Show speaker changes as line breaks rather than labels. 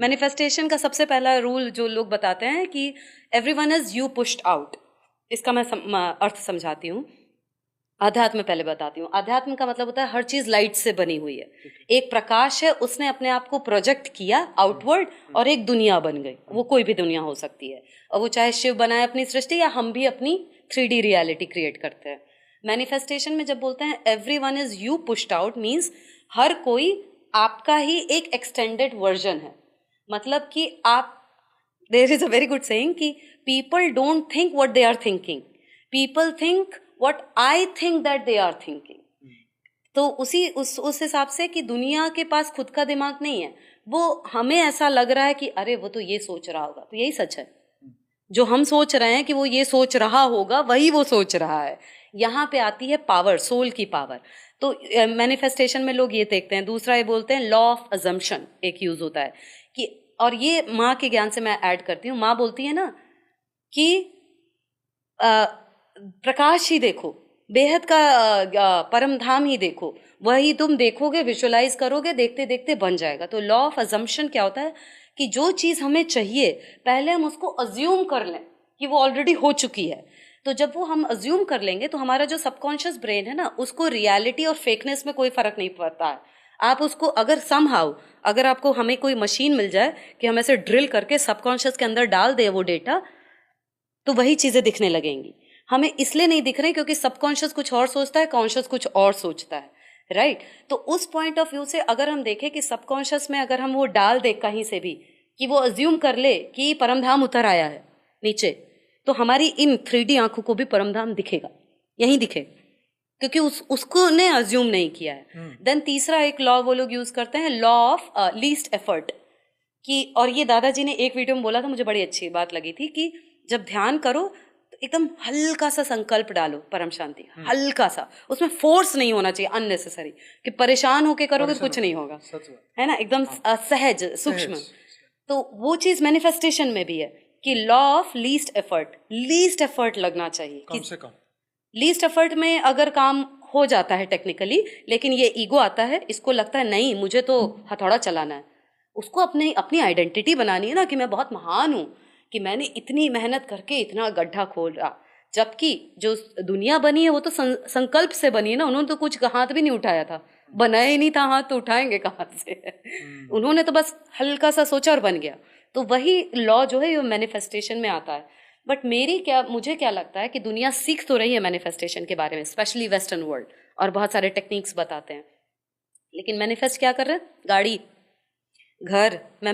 Manifestation का सबसे पहला रूल जो लोग बताते हैं कि everyone is you pushed out. इसका मैं अर्थ समझाती हूँ। अध्यात्म में पहले बताती हूँ। अध्यात्म का मतलब होता है हर चीज लाइट से बनी हुई है। एक प्रकाश है, उसने अपने आप को प्रोजेक्ट किया आउटवर्ड और एक दुनिया बन गई। वो कोई भी दुनिया हो सकती है, और वो चाहे शिव बनाए अपनी सृष्टि या हम भी अपनी 3D रियलिटी क्रिएट करते हैं। मैनिफेस्टेशन में जब बोलते हैं everyone is you pushed out, means हर कोई आपका ही एक एक्सटेंडेड वर्जन है। मतलब कि आप, there is a very good saying कि people don't think what they are thinking, people think what I think that they are thinking. तो उस हिसाब से कि दुनिया के पास खुद का दिमाग नहीं है, वो हमें ऐसा लग रहा है कि अरे वो तो ये सोच रहा होगा, तो यही सच है। जो हम सोच रहे हैं कि वो ये सोच रहा होगा, वही वो सोच रहा है। यहाँ पे आती है पावर, सोल की पावर। तो मैनिफेस्टेशन में लोग ये देखते हैं। दूसरा ये बोलते हैं लॉ ऑफ अजम्पशन एक यूज होता है कि, और ये माँ के ज्ञान से मैं ऐड करती हूँ। माँ बोलती है ना कि प्रकाश ही देखो, बेहद का परम धाम ही देखो, वही तुम देखोगे, विजुअलाइज करोगे, देखते देखते बन जाएगा। तो लॉ ऑफ अजम्पशन क्या होता है कि जो चीज हमें चाहिए पहले हम उसको अज्यूम कर लें कि वो ऑलरेडी हो चुकी है। तो जब वो हम अज्यूम कर लेंगे तो हमारा जो सबकॉन्शियस ब्रेन है ना, उसको रियलिटी और फेकनेस में कोई फर्क नहीं पड़ता है। आप उसको अगर समहाउ, अगर आपको हमें कोई मशीन मिल जाए कि हम ऐसे ड्रिल करके सबकॉन्शियस के अंदर डाल दे वो डेटा, तो वही चीजें दिखने लगेंगी। हमें इसलिए नहीं दिख रहे क्योंकि सबकॉन्शियस कुछ और सोचता है, कॉन्शियस कुछ और सोचता है, राइट। तो उस पॉइंट ऑफ व्यू से अगर हम देखें कि सबकॉन्शियस में अगर हम वो डाल दे कहीं से भी कि वो अज्यूम कर ले कि परमधाम उतर आया है नीचे, तो हमारी इन 3D आंखों को भी परमधाम दिखेगा, यहीं दिखे, क्योंकि उसको ने अज्यूम नहीं किया है। देन तीसरा एक लॉ वो लोग यूज करते हैं, लॉ ऑफ लीस्ट एफर्ट कि, और ये दादाजी ने एक वीडियो में बोला था, मुझे बड़ी अच्छी बात लगी थी कि जब ध्यान करो तो एकदम हल्का सा संकल्प डालो, परम शांति, हल्का सा, उसमें फोर्स नहीं होना चाहिए अननेसेसरी कि परेशान होके करोगे तो कुछ नहीं होगा, है ना, एकदम सहज सूक्ष्म। तो वो चीज मैनिफेस्टेशन में भी है कि law of least effort, least effort लगना चाहिए,
कम से कम
लीस्ट एफर्ट में अगर काम हो जाता है टेक्निकली, लेकिन ये ईगो आता है, इसको लगता है नहीं मुझे तो हथौड़ा चलाना है, उसको अपनी आइडेंटिटी बनानी है ना कि मैं बहुत महान हूं, कि मैंने इतनी मेहनत करके इतना गड्ढा खोला। जबकि जो दुनिया बनी है वो तो संकल्प से बनी है ना, उन्होंने तो कुछ हाथ भी नहीं उठाया था, बनाया ही नहीं था, हाथ तो उठाएंगे कहाँ से उन्होंने तो बस हल्का सा सोचा और बन गया। तो वही लॉ जो है वो मैनिफेस्टेशन में आता है। बट मुझे क्या लगता है कि दुनिया सीख तो रही है मैनिफेस्टेशन के बारे में, स्पेशली वेस्टर्न वर्ल्ड, और बहुत सारे टेक्निक्स बताते हैं, लेकिन मैनिफेस्ट क्या कर रहे हैं, गाड़ी, घर, मैं